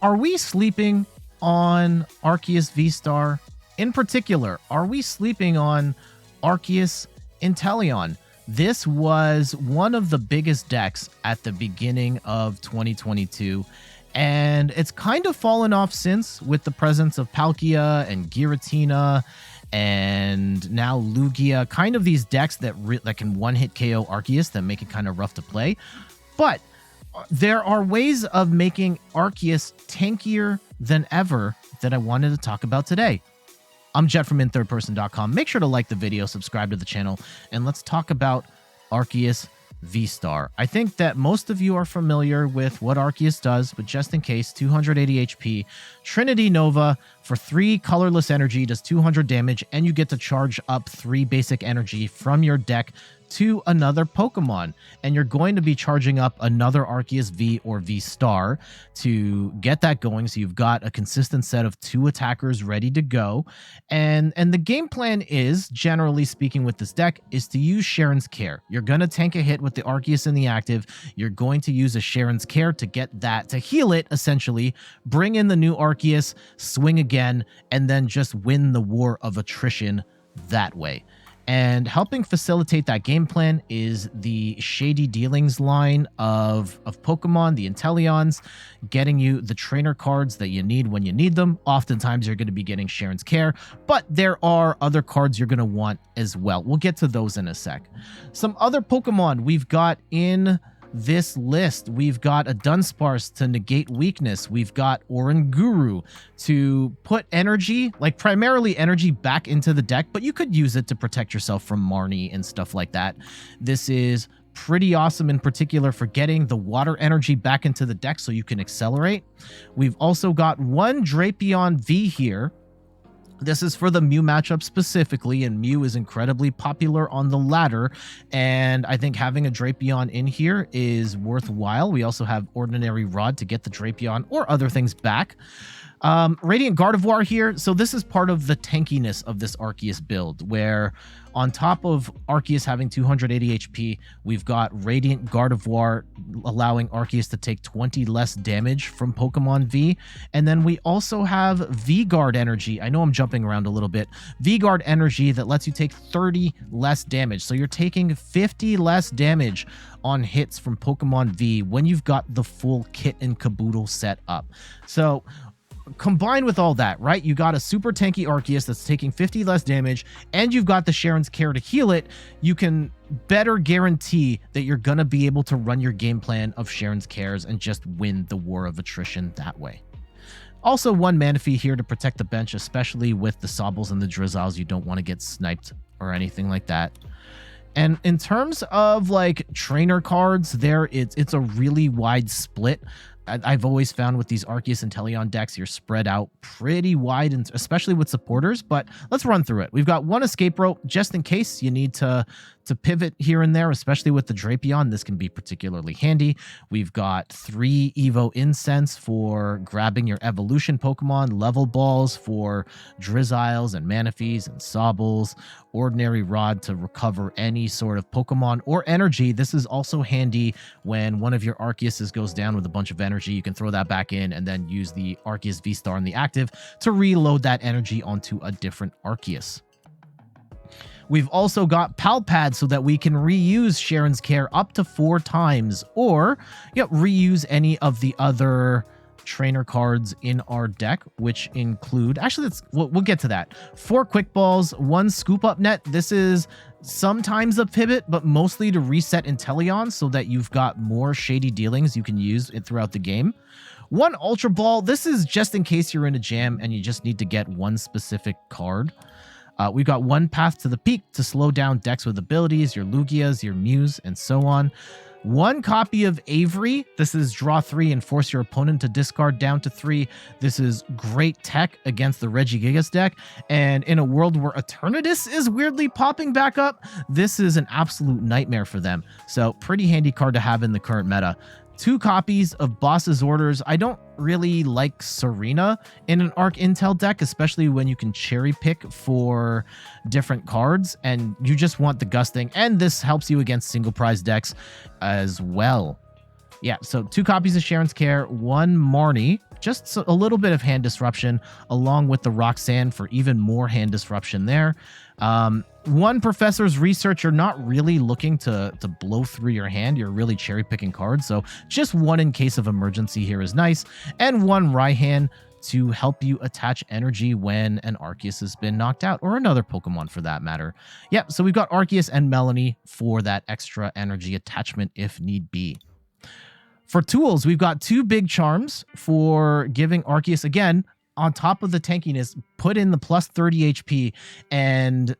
Are we sleeping on Arceus V-STAR? In particular, are we sleeping on Arceus Inteleon? This was one of the biggest decks at the beginning of 2022, and it's kind of fallen off since with the presence of Palkia and Giratina and now Lugia, kind of these decks that can one-hit KO Arceus that make it kind of rough to play. But there are ways of making Arceus tankier than ever that I wanted to talk about today. I'm Jet from inthirdperson.com. Make sure to like the video, subscribe to the channel, and let's talk about Arceus V-STAR. I think that most of you are familiar with what Arceus does, but just in case, 280 HP, Trinity Nova for 3 colorless energy does 200 damage, and you get to charge up 3 basic energy from your deck to another Pokemon, and you're going to be charging up another Arceus V or V-STAR to get that going, so you've got a consistent set of 2 attackers ready to go. And the game plan is, generally speaking with this deck, is to use Cheren's Care. You're going to tank a hit with the Arceus in the active, you're going to use a Cheren's Care to get that, to heal it, essentially, bring in the new Arceus, swing again, and then just win the war of attrition that way. And helping facilitate that game plan is the Shady Dealings line of Pokemon, the Inteleons, getting you the trainer cards that you need when you need them. Oftentimes, you're going to be getting Cheren's Care, but there are other cards you're going to want as well. We'll get to those in a sec. Some other Pokemon we've got in this list. We've got a Dunsparce to negate weakness. We've got Oranguru to put energy, like primarily energy, back into the deck, but you could use it to protect yourself from Marnie and stuff like that. This is pretty awesome, in particular for getting the water energy back into the deck so you can accelerate. We've also got one Drapion V here. This is for the Mew matchup specifically, and Mew is incredibly popular on the ladder, and I think having a Drapion in here is worthwhile. We also have Ordinary Rod to get the Drapion or other things back. Radiant Gardevoir here. So this is part of the tankiness of this Arceus build, where on top of Arceus having 280 HP, we've got Radiant Gardevoir allowing Arceus to take 20 less damage from Pokemon V. And then we also have V-Guard energy. I know I'm jumping around a little bit. V-Guard energy that lets you take 30 less damage. So you're taking 50 less damage on hits from Pokemon V when you've got the full kit and caboodle set up. So combined with all that, right, you got a super tanky Arceus that's taking 50 less damage, and you've got the Cheren's Care to heal it. You can better guarantee that you're going to be able to run your game plan of Cheren's Cares and just win the war of attrition that way. Also, one Manaphy here to protect the bench, especially with the Sobbles and the Drizziles. You don't want to get sniped or anything like that. And in terms of like trainer cards, it's a really wide split. I've always found with these Arceus Inteleon decks, you're spread out pretty wide, and especially with supporters, but let's run through it. We've got one escape rope just in case you need to pivot here and there, especially with the Drapion. This can be particularly handy. We've got 3 Evo Incense for grabbing your evolution Pokemon, level balls for Drizziles and Manaphys and Sobbles, Ordinary Rod to recover any sort of Pokemon or energy. This is also handy when one of your Arceuses goes down with a bunch of energy. You can throw that back in and then use the Arceus V-STAR in the active to reload that energy onto a different Arceus. We've also got Pal Pad so that we can reuse Cheren's Care up to 4 times, or reuse any of the other trainer cards in our deck, which include, actually, we'll get to that. 4 Quick Balls, 1 Scoop Up Net. This is sometimes a pivot, but mostly to reset Inteleon so that you've got more Shady Dealings you can use throughout the game. 1 Ultra Ball. This is just in case you're in a jam and you just need to get one specific card. We've got 1 Path to the Peak to slow down decks with abilities, your Lugias, your Mews, and so on. 1 copy of Avery. This is draw 3 and force your opponent to discard down to 3. This is great tech against the Regigigas deck. And in a world where Eternatus is weirdly popping back up, this is an absolute nightmare for them. So pretty handy card to have in the current meta. 2 copies of Boss's Orders. I don't really like Serena in an Arc Intel deck, especially when you can cherry pick for different cards and you just want the gusting, and this helps you against single prize decks as well. Yeah, so 2 copies of Cheren's Care, 1 Marnie, just a little bit of hand disruption, along with the Roxanne for even more hand disruption there. 1 Professor's Research. You're not really looking to blow through your hand. You're really cherry picking cards, so just 1 in case of emergency here is nice, and 1 Raihan to help you attach energy when an Arceus has been knocked out, or another Pokemon for that matter. Yep, so we've got Arceus and Melanie for that extra energy attachment if need be. For tools, we've got 2 Big Charms for giving Arceus, again, on top of the tankiness, put in the plus 30 HP, and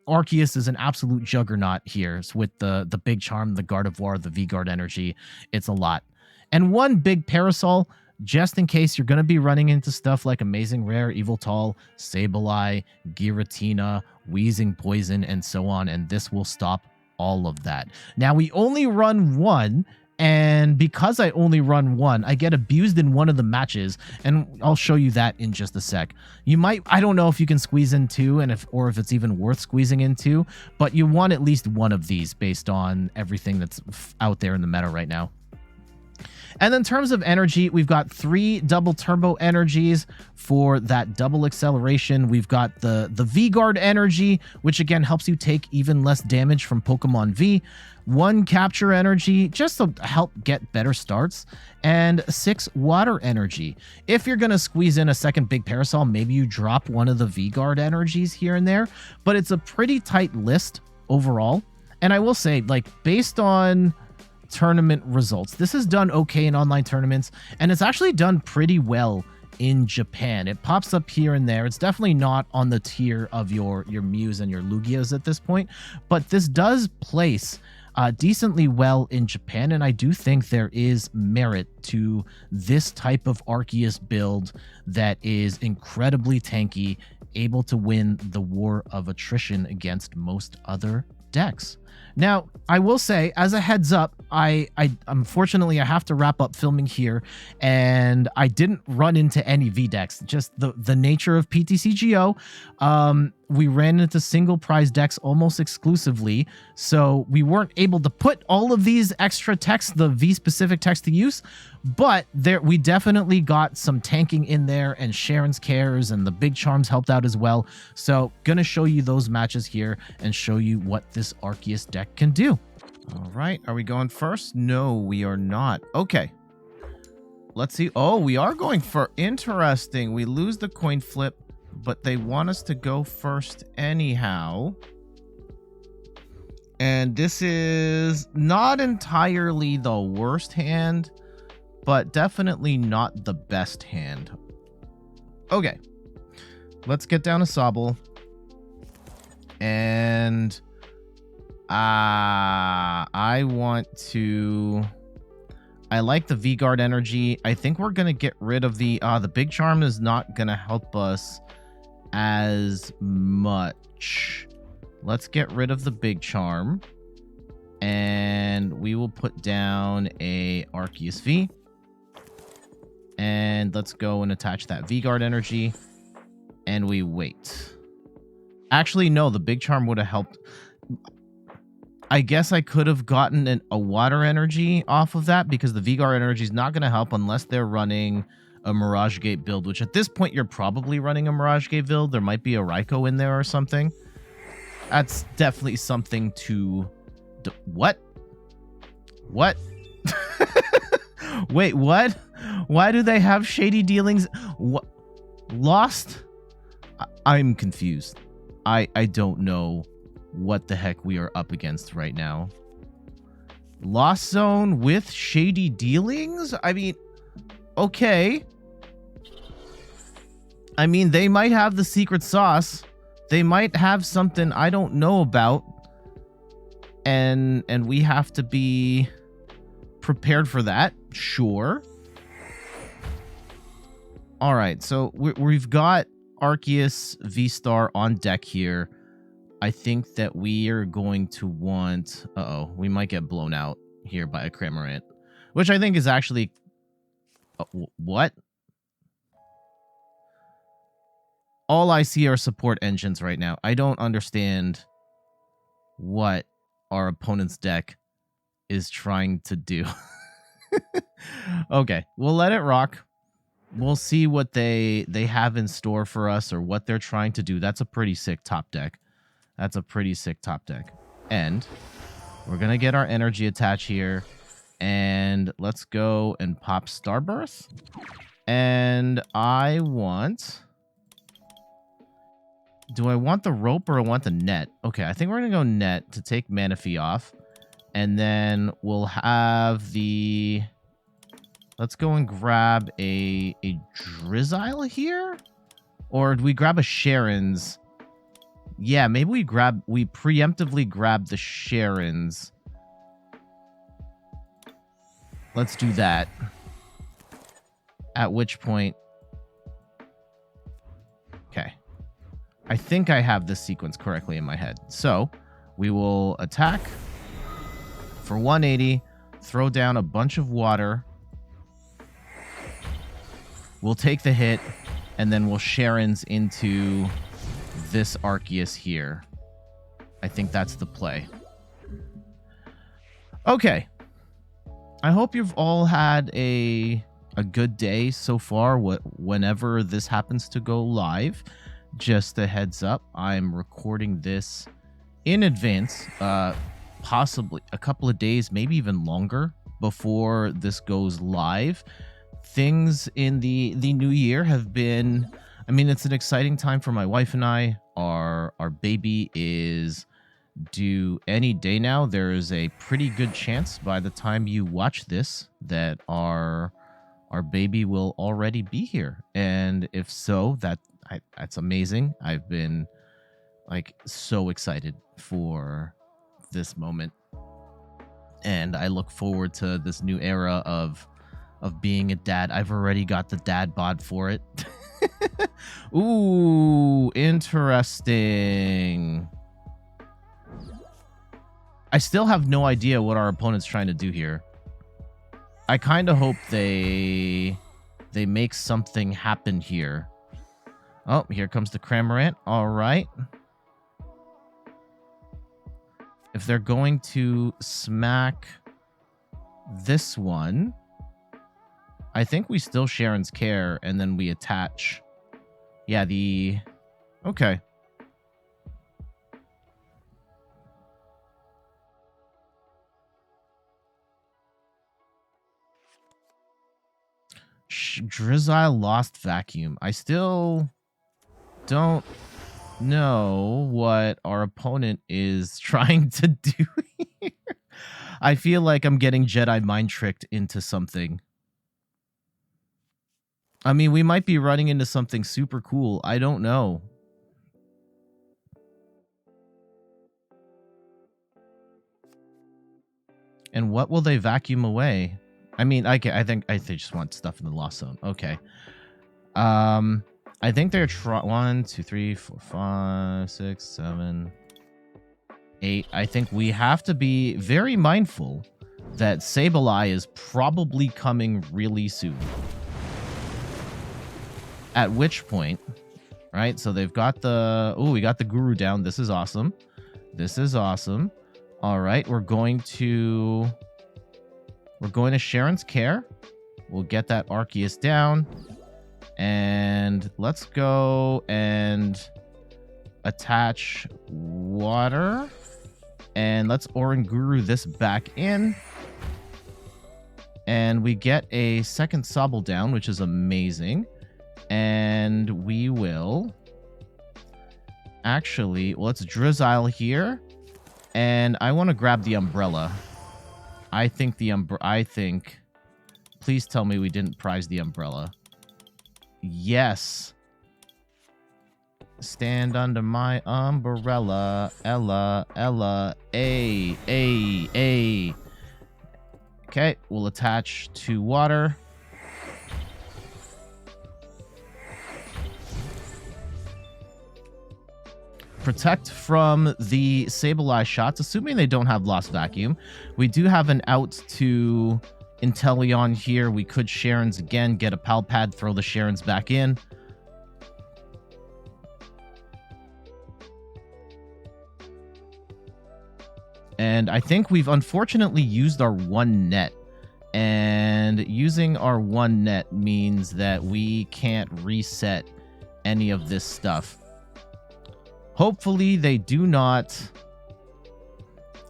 Arceus is an absolute juggernaut here with the Big Charm, the Gardevoir, the V-Guard energy. It's a lot. And 1 big Parasol, just in case you're going to be running into stuff like Amazing Rare, Yveltal, Sableye, Giratina, Wheezing Poison, and so on, and this will stop all of that. Now, we only run 1, and because I only run 1, I get abused in 1 of the matches, and I'll show you that in just a sec. You might, I don't know if you can squeeze in 2, and if it's even worth squeezing in 2, but you want at least 1 of these based on everything that's out there in the meta right now. And in terms of energy, we've got 3 double turbo energies for that double acceleration. We've got the V-Guard energy, which again helps you take even less damage from Pokemon V. 1 capture energy, just to help get better starts. And 6 water energy. If you're going to squeeze in a second big Parasol, maybe you drop 1 of the V-Guard energies here and there. But it's a pretty tight list overall. And I will say, like, based on tournament results, this has done okay in online tournaments, and it's actually done pretty well in Japan. It pops up here and there. It's definitely not on the tier of your Mews and your Lugias at this point, but this does place decently well in Japan, and I do think there is merit to this type of Arceus build that is incredibly tanky, able to win the war of attrition against most other decks. Now, I will say, as a heads up, I unfortunately I have to wrap up filming here, and I didn't run into any V decks. Just the nature of PTCGO. We ran into single prize decks almost exclusively, so we weren't able to put all of these extra techs, the V specific techs, to use. But we definitely got some tanking in there, and Cheren's Cares and the Big Charms helped out as well. So gonna show you those matches here and show you what this Arceus deck can do. All right, are we going first? No, we are not. Okay, let's see. Oh, we are going for interesting. We lose the coin flip, but they want us to go first anyhow. And this is not entirely the worst hand, but definitely not the best hand. Okay, let's get down to Sobble. And I want to... I like the V-Guard energy. I think we're going to get rid of the Big Charm is not going to help us as much. Let's get rid of the Big Charm. And we will put down a Arceus V. And let's go and attach that V-Guard energy. And we wait. Actually, no, the Big Charm would have helped. I guess I could have gotten a water energy off of that, because the V-Guard energy is not going to help unless they're running a Mirage Gate build, which at this point you're probably running a Mirage Gate build. There might be a Raikou in there or something. That's definitely something to... What? What? Wait, what? Why do they have shady dealings? What? Lost? I'm confused. I don't know what the heck we are up against right now. Lost Zone with shady dealings? I mean, okay. I mean, they might have the secret sauce. They might have something I don't know about. And we have to be prepared for that. Sure. All right, so we've got Arceus VSTAR on deck here. I think that we are going to want... Uh-oh, we might get blown out here by a Cramorant, which I think is actually... what? All I see are support engines right now. I don't understand what our opponent's deck is trying to do. Okay, we'll let it rock. We'll see what they have in store for us or what they're trying to do. That's a pretty sick top deck. That's a pretty sick top deck. And we're going to get our energy attach here. And let's go and pop Starbirth. And I want... Do I want the rope or I want the net? Okay, I think we're going to go net to take Manaphy off. And then we'll have the... Let's go and grab a Drizzile here? Or do we grab a Cheren's? Yeah, maybe we preemptively grab the Cheren's. Let's do that. At which point... Okay. I think I have this sequence correctly in my head. So, we will attack for 180, throw down a bunch of water. We'll take the hit, and then we'll Cheren's into this Arceus here. I think that's the play. Okay. I hope you've all had a good day so far. Whenever this happens to go live, just a heads up, I'm recording this in advance, possibly a couple of days, maybe even longer before this goes live. Things in the new year have been, I mean, it's an exciting time for my wife and I. Our baby is due any day now. There is a pretty good chance by the time you watch this that our baby will already be here. And if so, that's amazing. I've been like so excited for this moment. And I look forward to this new era of being a dad. I've already got the dad bod for it. Ooh, interesting. I still have no idea what our opponent's trying to do here. I kind of hope they make something happen here. Oh, here comes the Cramorant. All right. If they're going to smack this one, I think we still Cheren's Care, and then we attach. Yeah, okay. Drizzile lost Vacuum. I still don't know what our opponent is trying to do here. I feel like I'm getting Jedi mind tricked into something. I mean, we might be running into something super cool. I don't know. And what will they vacuum away? I mean, I think they just want stuff in the lost zone. Okay. I think they're 1, 2, 3, 4, 5, 6, 7, 8. I think we have to be very mindful that Sableye is probably coming really soon. At which point, right? So they've got the... Oh, we got the Guru down. This is awesome. This is awesome. All right, we're going to Cheren's Care. We'll get that Arceus down. And let's go and attach water. And let's Oranguru this back in. And we get a second Sobble down, which is amazing. And we will actually, let's Drizzile here. And I want to grab the umbrella. I think please tell me we didn't prize the umbrella. Yes. Stand under my umbrella. Ella, A. Okay, we'll attach to water. Protect from the Sableye shots, assuming they don't have Lost Vacuum. We do have an out to Inteleon here. We could Cheren's again, get a Pal Pad, throw the Cheren's back in. And I think we've unfortunately used our one net And using our one net means that we can't reset any of this stuff. Hopefully they do not...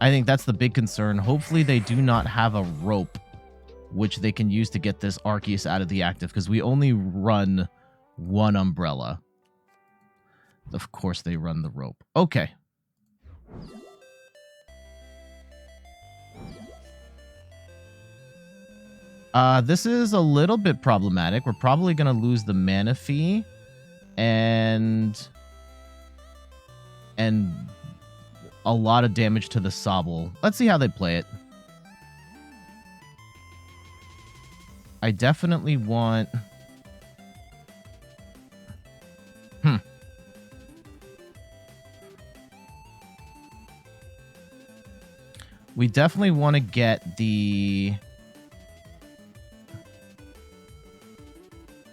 I think that's the big concern. Hopefully they do not have a rope which they can use to get this Arceus out of the active, because we only run one umbrella. Of course they run the rope. Okay. This is a little bit problematic. We're probably going to lose the Manaphy and a lot of damage to the Sobble. Let's see how they play it. I definitely want... We definitely want to get the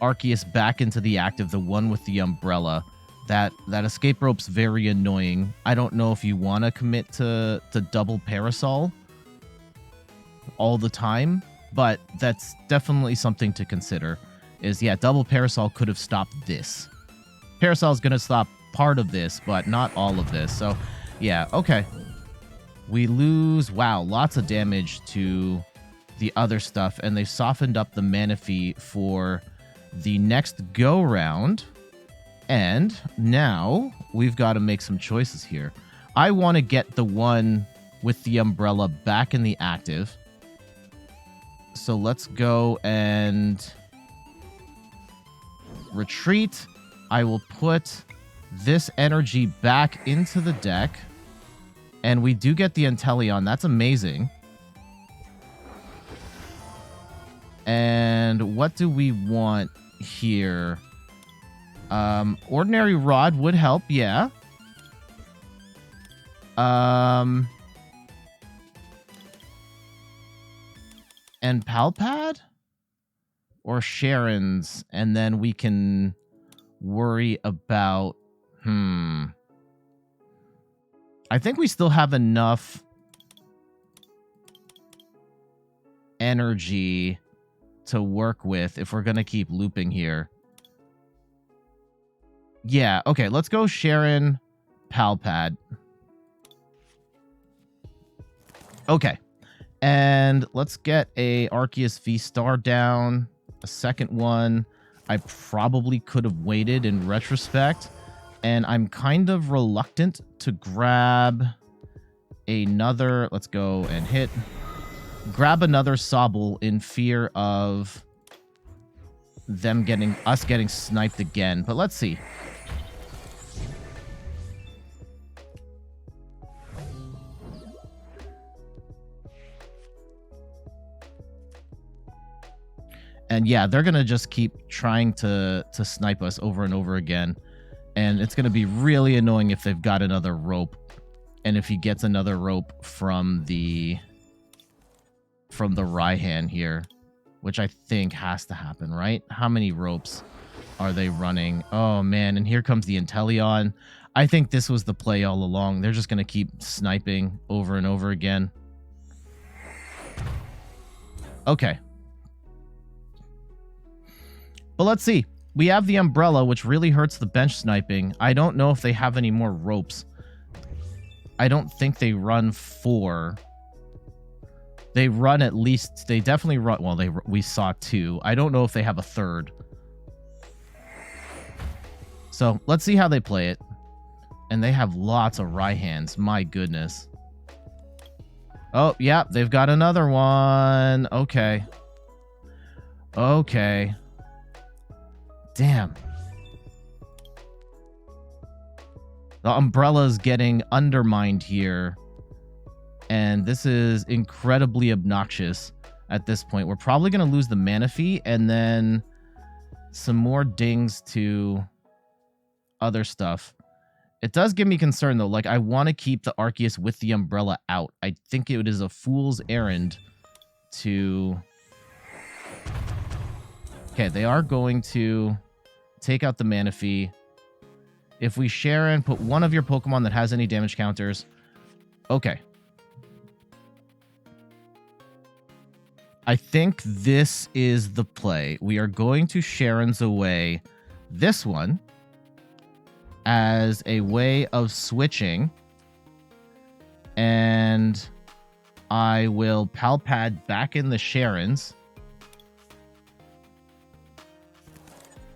Arceus back into the active, the one with the umbrella. That escape rope's very annoying. I don't know if you want to commit to double Parasol all the time, but that's definitely something to consider. Is, yeah, double Parasol could have stopped this. Parasol's going to stop part of this, but not all of this. So, yeah, okay. We lose, wow, lots of damage to the other stuff, and they've softened up the Manaphy for the next go-round. And now we've got to make some choices here. I want to get the one with the umbrella back in the active. So let's go and retreat. I will put this energy back into the deck. And we do get the Inteleon. That's amazing. And what do we want here? Ordinary Rod would help, yeah. And Pal Pad? Or Cheren's, and then we can worry about... I think we still have enough energy to work with if we're going to keep looping here. Yeah, okay, let's go Cheren, Pal Pad. Okay, and let's get a Arceus VSTAR down, a second one. I probably could have waited in retrospect. And I'm kind of reluctant to grab another... Let's go and hit. Grab another Sobble in fear of us getting sniped again. But let's see. And yeah, they're going to just keep trying to snipe us over and over again. And it's going to be really annoying if they've got another rope. And if he gets another rope from the Raihan here. Which I think has to happen, right? How many ropes are they running? Oh, man. And here comes the Inteleon. I think this was the play all along. They're just going to keep sniping over and over again. Okay. But let's see. We have the umbrella, which really hurts the bench sniping. I don't know if they have any more ropes. I don't think they run 4. They run at least... They definitely run... Well, we saw 2. I don't know if they have a third. So, let's see how they play it. And they have lots of Raihans. My goodness. Oh, yeah. They've got another one. Okay. Okay. Damn. The umbrella's getting undermined here. And this is incredibly obnoxious at this point. We're probably going to lose the Manaphy and then some more dings to other stuff. It does give me concern, though. Like, I want to keep the Arceus with the umbrella out. I think it is a fool's errand to... Okay, they are going to... take out the Manaphy. If we share and put one of your Pokemon that has any damage counters. Okay. I think this is the play. We are going to Cheren's away this one as a way of switching. And I will Pal Pad back in the Cheren's.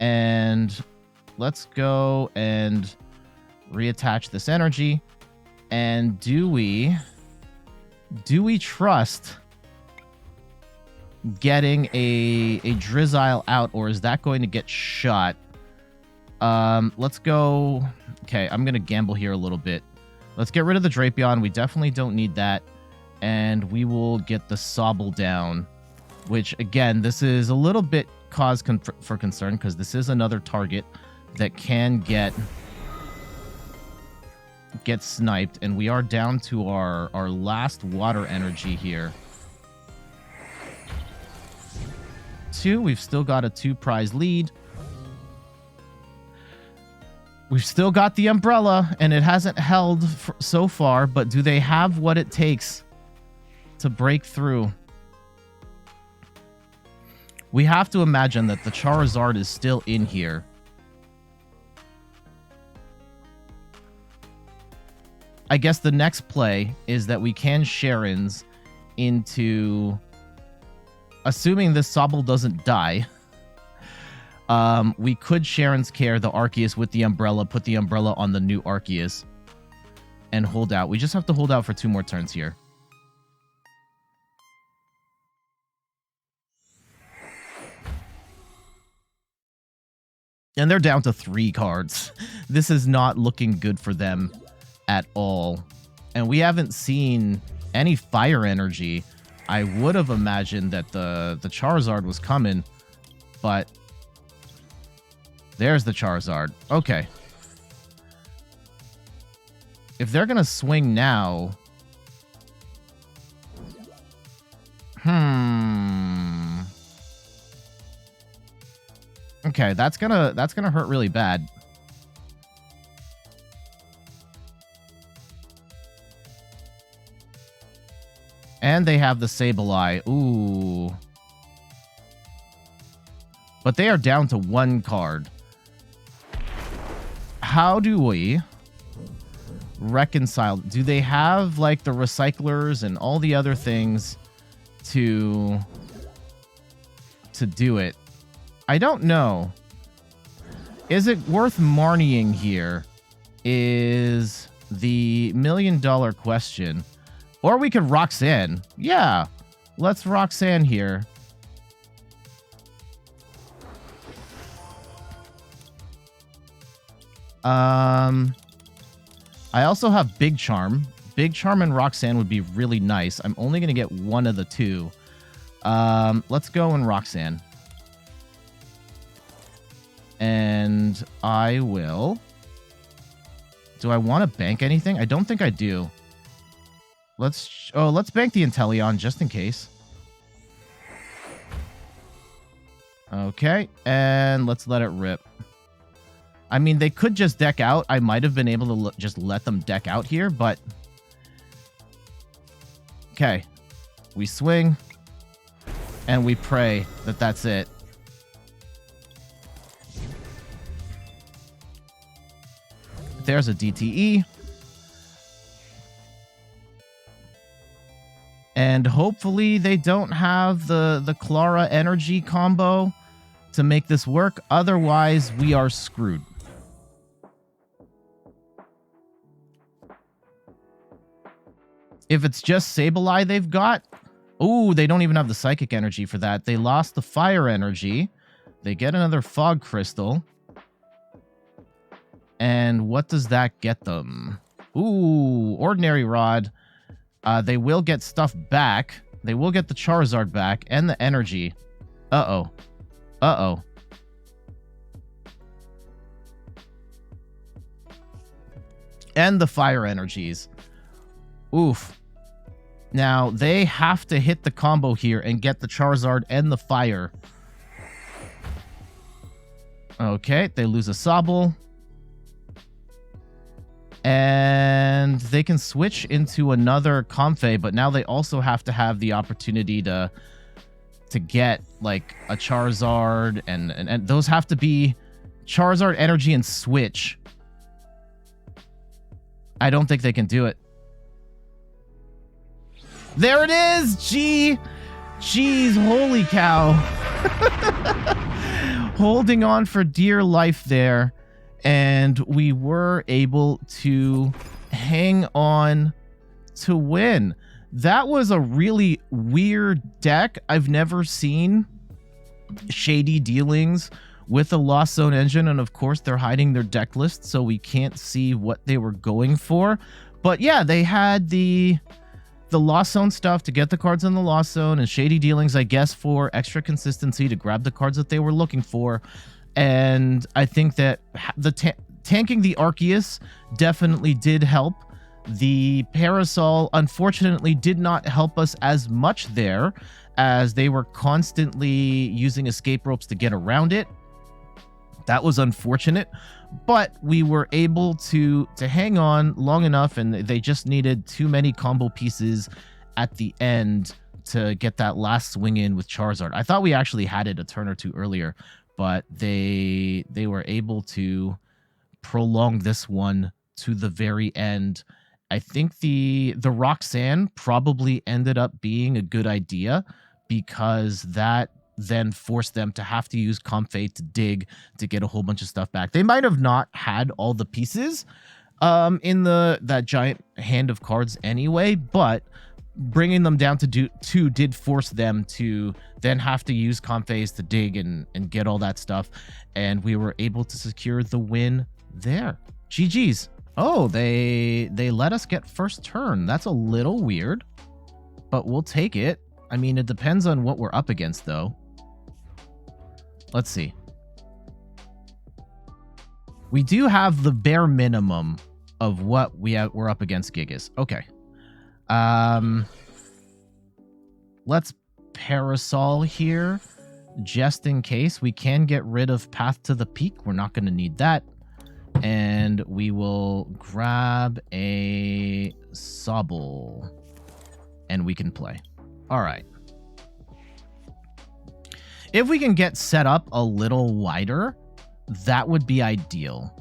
And let's go and reattach this energy. And do we trust getting a Drizzile out, or is that going to get shot? Let's go. Okay, I'm going to gamble here a little bit. Let's get rid of the Drapion. We definitely don't need that. And we will get the Sobble down, which, again, this is a little bit cause for concern because this is another target that can get sniped. And we are down to our last water energy here. 2. We've still got a 2 prize lead. We've still got the umbrella, and it hasn't held so far, but do they have what it takes to break through? We have to imagine that the Charizard is still in here. I guess the next play is that we can Cheren's into... Assuming this Sobble doesn't die, we could Cheren's Care the Arceus with the umbrella, put the umbrella on the new Arceus, and hold out. We just have to hold out for 2 more turns here. And they're down to 3 cards. This is not looking good for them at all. And we haven't seen any fire energy. I would have imagined that the Charizard was coming, but there's the Charizard. Okay. If they're going to swing now... Okay, that's gonna hurt really bad. And they have the Sableye. Ooh. But they are down to 1 card. How do we reconcile? Do they have, like, the recyclers and all the other things to do it? I don't know. Is it worth Marnieing here? Is the $1 million question. Or we could Roxanne. Yeah, let's Roxanne here. I also have Big Charm. Big Charm and Roxanne would be really nice. I'm only going to get one of the 2. Let's go and Roxanne. And I will... Do I want to bank anything? I don't think I do. Let's bank the Inteleon just in case. Okay, and let's let it rip. I mean, they could just deck out. I might have been able to just let them deck out here, but... Okay. We swing. And we pray that that's it. There's a DTE. And hopefully they don't have the Clara energy combo to make this work. Otherwise, we are screwed. If it's just Sableye they've got... Ooh, they don't even have the Psychic energy for that. They lost the Fire energy. They get another Fog Crystal. And what does that get them? Ooh, Ordinary Rod. They will get stuff back. They will get the Charizard back and the energy. Uh-oh. Uh-oh. And the fire energies. Oof. Now, they have to hit the combo here and get the Charizard and the fire. Okay, they lose a Sobble. And they can switch into another Comfey, but now they also have to have the opportunity to to get like a Charizard, and those have to be Charizard energy and switch. I don't think they can do it. There it is! Jeez, holy cow. Holding on for dear life there. And we were able to hang on to win. That was a really weird deck. I've never seen shady dealings with a Lost Zone engine, and of course they're hiding their deck list, so we can't see what they were going for. But yeah, they had the Lost Zone stuff to get the cards in the Lost Zone, and shady dealings, I guess, for extra consistency to grab the cards that they were looking for. And I think that the tanking the Arceus definitely did help. The Parasol, unfortunately, did not help us as much there, as they were constantly using escape ropes to get around it. That was unfortunate, but we were able to hang on long enough, and they just needed too many combo pieces at the end to get that last swing in with Charizard. I thought we actually had it a turn or two earlier, but they were able to prolong this one to the very end. I think the Roxanne probably ended up being a good idea, because that then forced them to have to use Comfey to dig to get a whole bunch of stuff back. They might have not had all the pieces in that giant hand of cards anyway, but bringing them down to two did force them to then have to use Comfeys to dig and get all that stuff, and we were able to secure the win there. GG's. Oh, they let us get first turn. That's a little weird, but we'll take it. I mean, it depends on what we're up against, though. Let's see. We do have the bare minimum of what we're up against Gigas. Okay. Let's Parasol here, just in case. We can get rid of Path to the Peak. We're not going to need that. And we will grab a Sobble, and we can play. All right. If we can get set up a little wider, that would be ideal.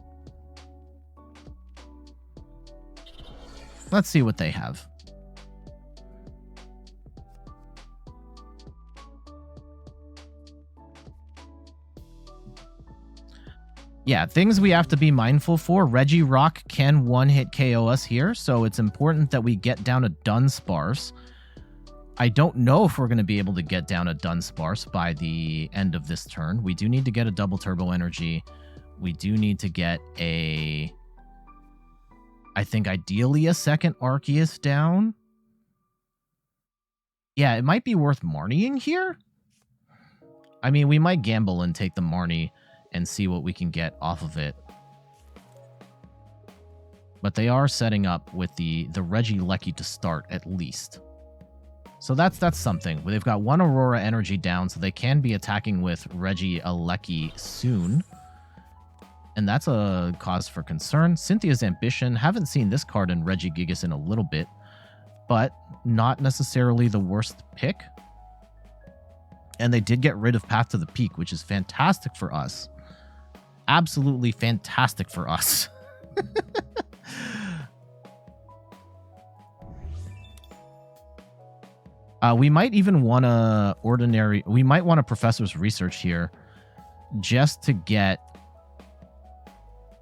Let's see what they have. Yeah, things we have to be mindful for. Regirock can one-hit KO us here, so it's important that we get down a Dunsparce. I don't know if we're going to be able to get down a Dunsparce by the end of this turn. We do need to get a double turbo energy. We do need to get I think ideally a second Arceus down. Yeah, it might be worth Marnieing here. I mean, we might gamble and take the Marnie and see what we can get off of it. But they are setting up with the Regieleki to start, at least. So that's something. They've got one Aurora energy down, so they can be attacking with Regieleki soon. And that's a cause for concern. Cynthia's Ambition. Haven't seen this card in Regigigas in a little bit, but not necessarily the worst pick. And they did get rid of Path to the Peak, which is fantastic for us. Absolutely fantastic for us. We might even want to we might want a Professor's Research here just to get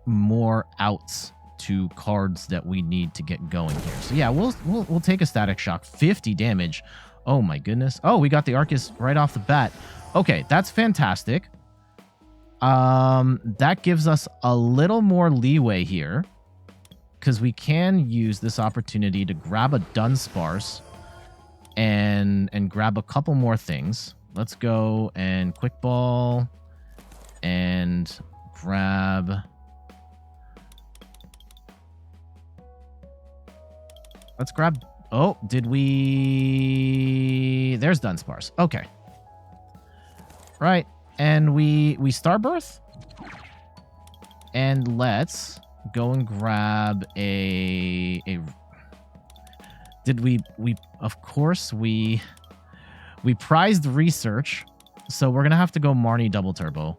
more outs to cards that we need to get going here. So yeah, we'll take a Static Shock. 50 damage. Oh my goodness. Oh, we got the Arceus right off the bat. Okay, that's fantastic. That gives us a little more leeway here, because we can use this opportunity to grab a Dunsparce and grab a couple more things. Let's go and Quick Ball and grab... Let's grab... Oh, did we... There's Dunsparce. Okay. Right. And we Starbirth. And let's go and grab a... Did we... Of course, we We prized research, so we're going to have to go Marnie double turbo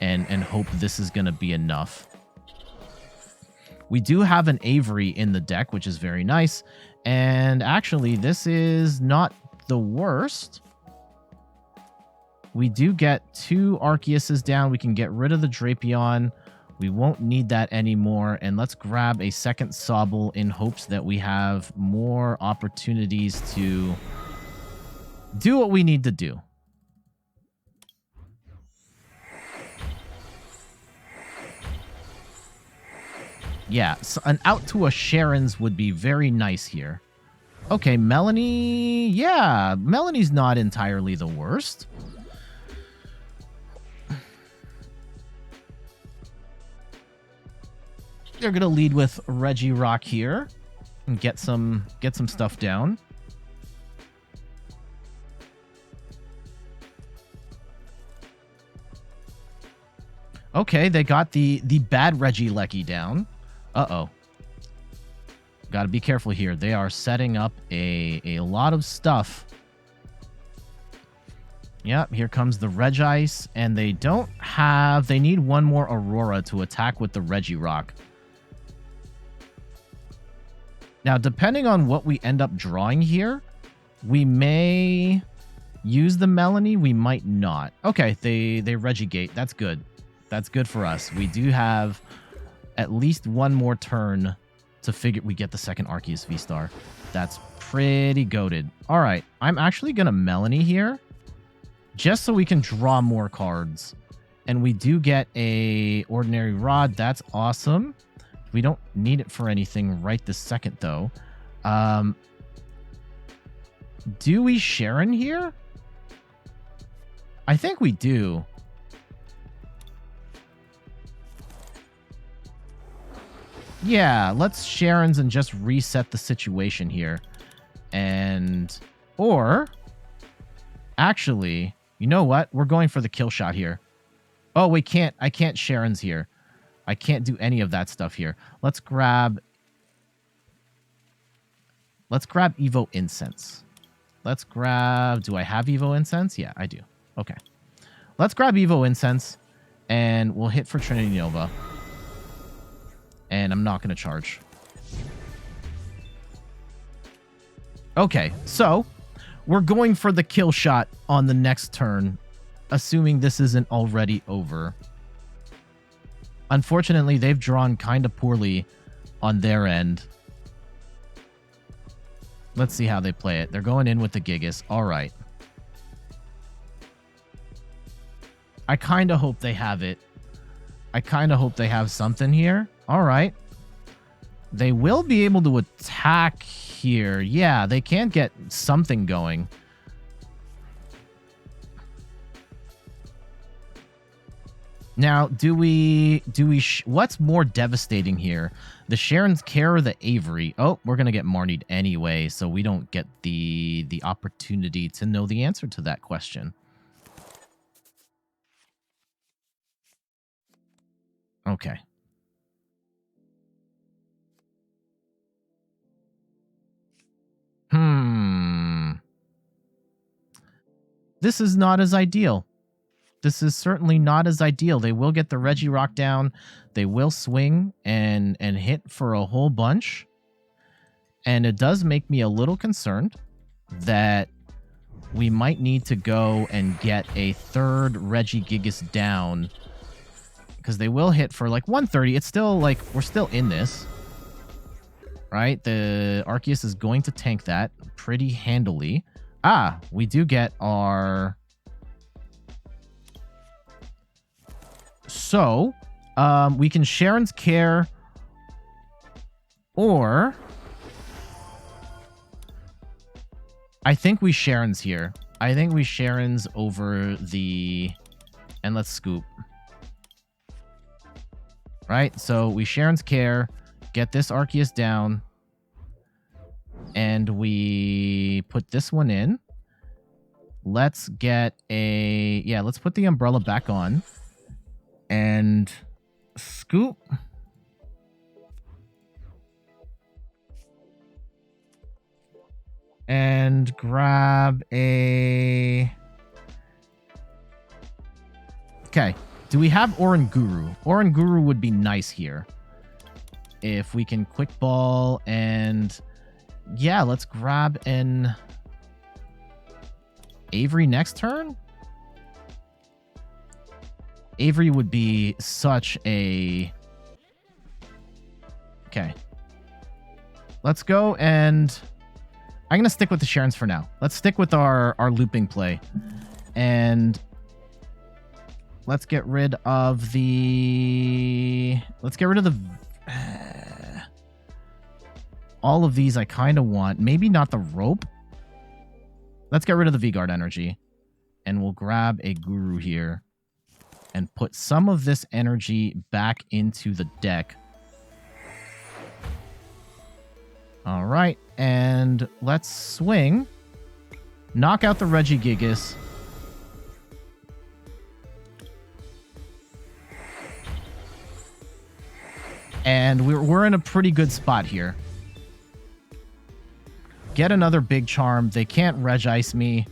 and hope this is going to be enough. We do have an Avery in the deck, which is very nice. And actually, this is not the worst. We do get 2 Arceuses down. We can get rid of the Drapion. We won't need that anymore. And let's grab a second Sobble in hopes that we have more opportunities to do what we need to do. Yeah, so an out to a Cheren's would be very nice here. Okay, Melanie. Yeah, Melanie's not entirely the worst. They're gonna lead with Regirock here and get some stuff down. Okay, they got the bad Regilecky down. Uh-oh. Gotta be careful here. They are setting up a lot of stuff. Yep, here comes the Regice, and they don't have... They need one more Aurora to attack with the Regirock. Now, depending on what we end up drawing here, we may use the Melanie, we might not. Okay, they Regigate. That's good. That's good for us. We do have at least one more turn to figure... We get the second Arceus V-Star. That's pretty goated. All right, I'm actually going to Melanie here, just so we can draw more cards. And we do get a Ordinary Rod. That's awesome. We don't need it for anything right this second, though. Do we Cheren here? I think we do. Yeah, let's Cheren's and just reset the situation here. And... Or... Actually, you know what? We're going for the kill shot here. Oh, we can't. I can't Cheren's here. I can't do any of that stuff here. Let's grab Evo Incense. Let's grab... Do I have Evo Incense? Yeah, I do. Okay. Let's grab Evo Incense, and we'll hit for Trinity Nova. And I'm not going to charge. Okay, so we're going for the kill shot on the next turn, assuming this isn't already over. Unfortunately, they've drawn kind of poorly on their end. Let's see how they play it. They're going in with the Gigas. All right. I kind of hope they have it. I kind of hope they have something here. All right. They will be able to attack here. Yeah, they can get something going. Now, what's more devastating here? The Cheren's Care or the Avery? Oh, we're going to get Marnied anyway, so we don't get the opportunity to know the answer to that question. Okay. This is not as ideal. This is certainly not as ideal. They will get the Regirock down. They will swing and hit for a whole bunch. And it does make me a little concerned that we might need to go and get a third Regigigas down, because they will hit for like 130. It's still like, we're still in this, right? The Arceus is going to tank that pretty handily. Ah, we do get our... So, we can Cheren's Care, or... I think we Cheren's here. I think we Cheren's over the... And let's scoop. Right? So, we Cheren's Care, get this Arceus down, and we put this one in. Let's get a... Yeah, let's put the Umbrella back on. And scoop. And grab a... Okay. Do we have Oranguru? Oranguru would be nice here. If we can quick ball and... Yeah, let's grab an... Avery next turn? Avery would be such a... Okay. Let's go and... I'm going to stick with the Cherens for now. Let's stick with our looping play. And... Let's get rid of the... Let's get rid of the... all of these I kind of want. Maybe not the rope. Let's get rid of the V-Guard energy. And we'll grab a Guru here. And put some of this energy back into the deck. Alright. And let's swing. Knock out the Regigigas. And we're in a pretty good spot here. Get another Big Charm. They can't Reg-Ice me.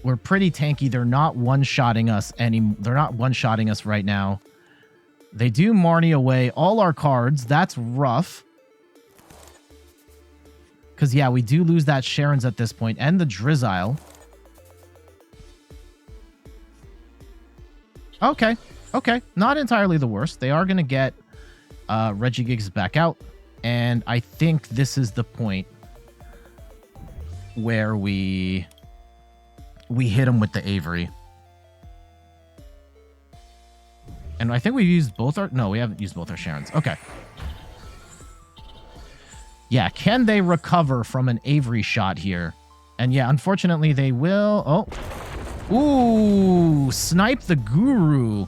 We're pretty tanky. They're not one-shotting us They're not one-shotting us right now. They do Marnie away all our cards. That's rough. Because, yeah, we do lose that Cheren's at this point. And the Drizzile. Okay. Okay. Not entirely the worst. They are going to get Regigigas back out. And I think this is the point where we hit him with the Avery. And I think we've used both our... No, we haven't used both our Cherens. Okay. Yeah, can they recover from an Avery shot here? And yeah, unfortunately they will... Oh. Ooh, snipe the Guru.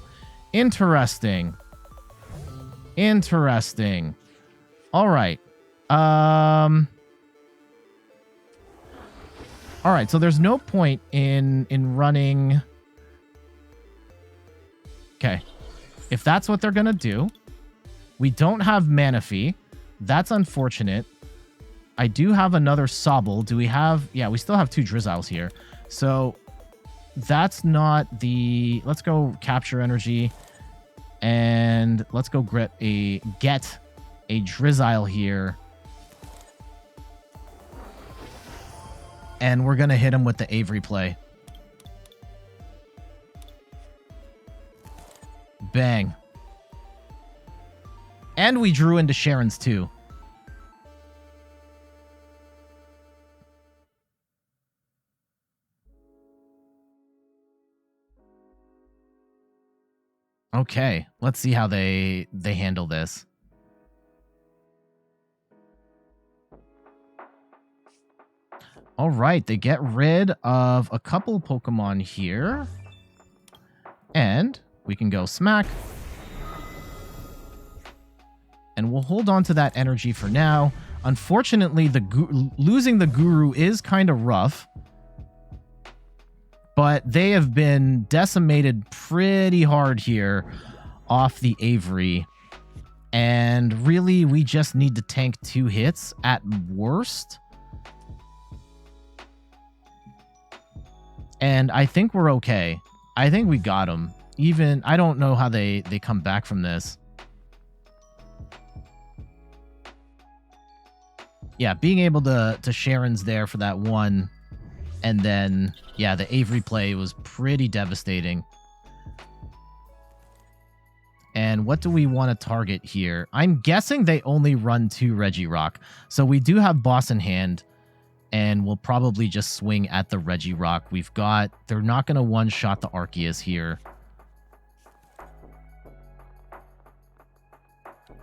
Interesting. Interesting. All right. All right, so there's no point in running... Okay. If that's what they're going to do, we don't have Manaphy. That's unfortunate. I do have another Sobble. Do we have... Yeah, we still have two Drizziles here. So that's not the... Let's go capture energy. And let's go get a Drizzile here. And we're going to hit him with the Avery play. Bang. And we drew into Cheren's too. Okay, let's see how they handle this. All right, they get rid of a couple Pokemon here. And we can go smack. And we'll hold on to that energy for now. Unfortunately, losing the Guru is kind of rough. But they have been decimated pretty hard here off the Avery. And really, we just need to tank 2 hits at worst. And I think we're okay. I think we got them. Even, I don't know how they come back from this. Yeah, being able to Cheren's there for that one. And then, yeah, the Avery play was pretty devastating. And what do we want to target here? I'm guessing they only run 2 Regirock. So we do have Boss in hand. And we'll probably just swing at the Regirock. We've got... They're not going to one-shot the Arceus here.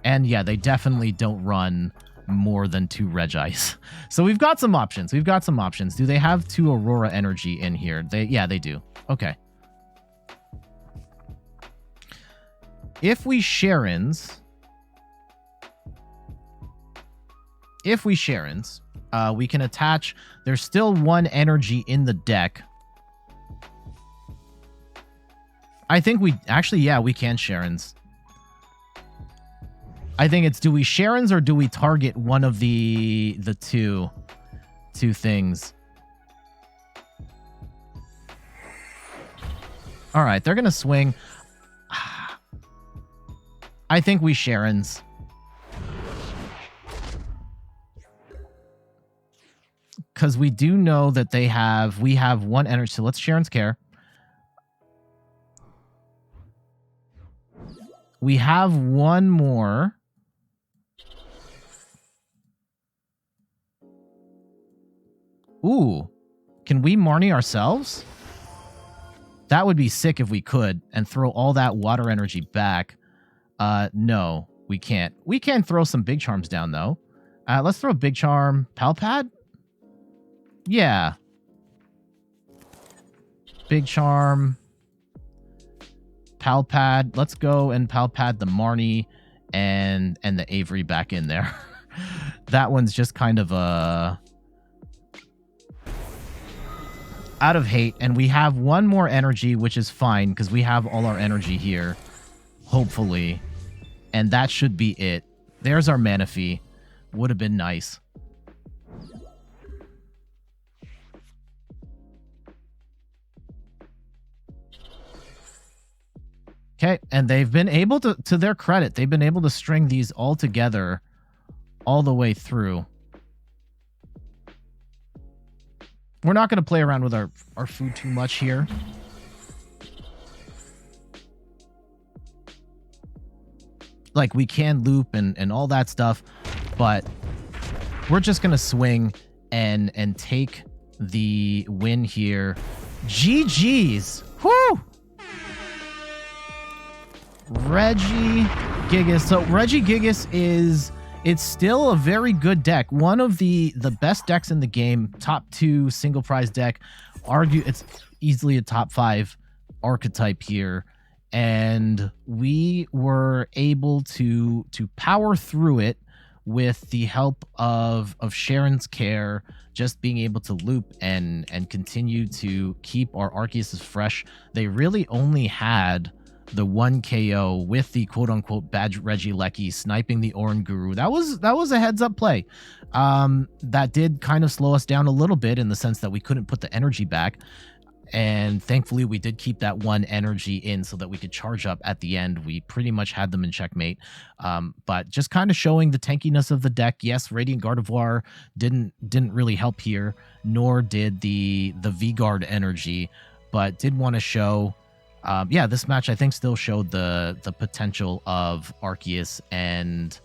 And yeah, they definitely don't run more than 2 Regice. So we've got some options. We've got some options. Do they have 2 Aurora Energy in here? Yeah, they do. Okay. If we Cheren's... we can attach... There's still 1 energy in the deck. I think we... Actually, yeah, we can Cheren's. I think it's, do we Cheren's or do we target one of the two things? All right, they're going to swing. I think we Cheren's. Because we do know that we have one energy. So let's Cheren's Care. We have one more. Ooh. Can we Marnie ourselves? That would be sick if we could and throw all that water energy back. No, we can't. We can throw some Big Charms down, though. Let's throw Big Charm. Pal Pad? Yeah. Big Charm. Pal Pad. Let's go and Pal Pad the Marnie and the Avery back in there. That one's just kind of a... out of hate, and we have one more energy, which is fine because we have all our energy here, hopefully, and that should be it. There's our Manaphy. Would have been nice. Okay, and they've been able to their credit, they've been able to string these all together all the way through. We're not going to play around with our food too much here. Like, we can loop and all that stuff, but we're just going to swing and take the win here. GG's. Whoo! Regigigas. So Regigigas is... it's still a very good deck. One of the best decks in the game. Top 2 single prize deck. It's easily a top 5 archetype here. And we were able to power through it with the help of Cheren's Care, just being able to loop and continue to keep our Arceus fresh. They really only had the 1 KO with the quote-unquote bad Regieleki sniping the Oranguru. That was a heads-up play. That did kind of slow us down a little bit in the sense that we couldn't put the energy back. And thankfully, we did keep that 1 energy in so that we could charge up at the end. We pretty much had them in checkmate. But just kind of showing the tankiness of the deck. Yes, Radiant Gardevoir didn't really help here, nor did the V-Guard energy, but did want to show... yeah, this match I think still showed the potential of Arceus and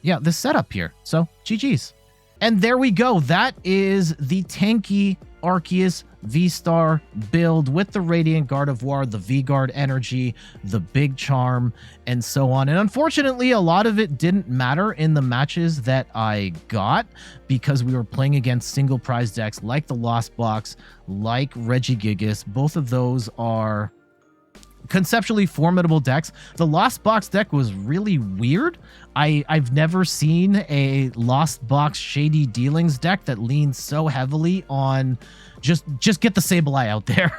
yeah, this setup here. So GG's. And there we go. That is the tanky Arceus V-Star build with the Radiant Gardevoir, the V-Guard energy, the Big Charm, and so on. And unfortunately, a lot of it didn't matter in the matches that I got because we were playing against single prize decks like the Lost Box, like Regigigas. Both of those are conceptually formidable decks. The Lost Box deck was really weird. I've never seen a Lost Box Shady Dealings deck that leans so heavily on just get the Sableye out there.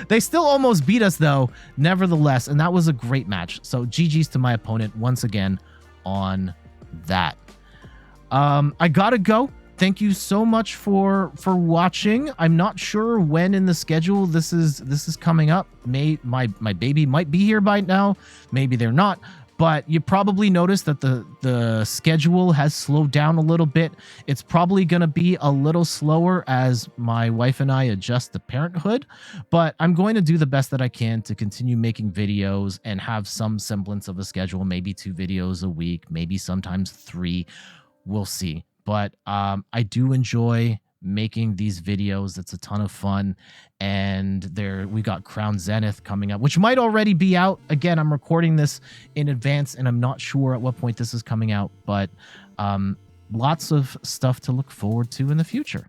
They still almost beat us though, nevertheless, and that was a great match. So GG's to my opponent once again on that. I gotta go. Thank you so much for watching. I'm not sure when in the schedule this is coming up. My baby might be here by now. Maybe they're not. But you probably noticed that the schedule has slowed down a little bit. It's probably going to be a little slower as my wife and I adjust to parenthood. But I'm going to do the best that I can to continue making videos and have some semblance of a schedule. Maybe 2 videos a week, maybe sometimes 3. We'll see. But I do enjoy making these videos. It's a ton of fun. And we got Crown Zenith coming up, which might already be out. Again, I'm recording this in advance and I'm not sure at what point this is coming out, but lots of stuff to look forward to in the future.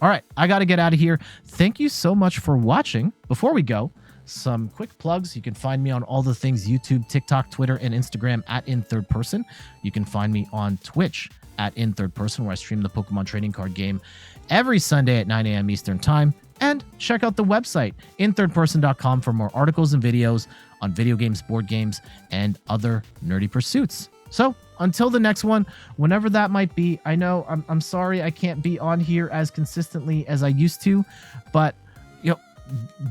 All right, I got to get out of here. Thank you so much for watching. Before we go, some quick plugs. You can find me on all the things YouTube, TikTok, Twitter, and Instagram at In Third Person. You can find me on Twitch at In Third Person, where I stream the Pokemon trading card game every Sunday at 9 a.m. Eastern Time. And check out the website, inthirdperson.com, for more articles and videos on video games, board games, and other nerdy pursuits. So until the next one, whenever that might be, I know I'm sorry I can't be on here as consistently as I used to, but you know,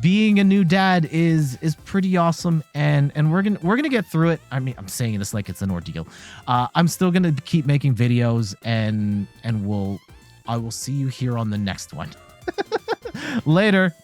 being a new dad is pretty awesome, and we're gonna get through it. I mean, I'm saying this like it's an ordeal. I'm still gonna keep making videos, and I will see you here on the next one. Later.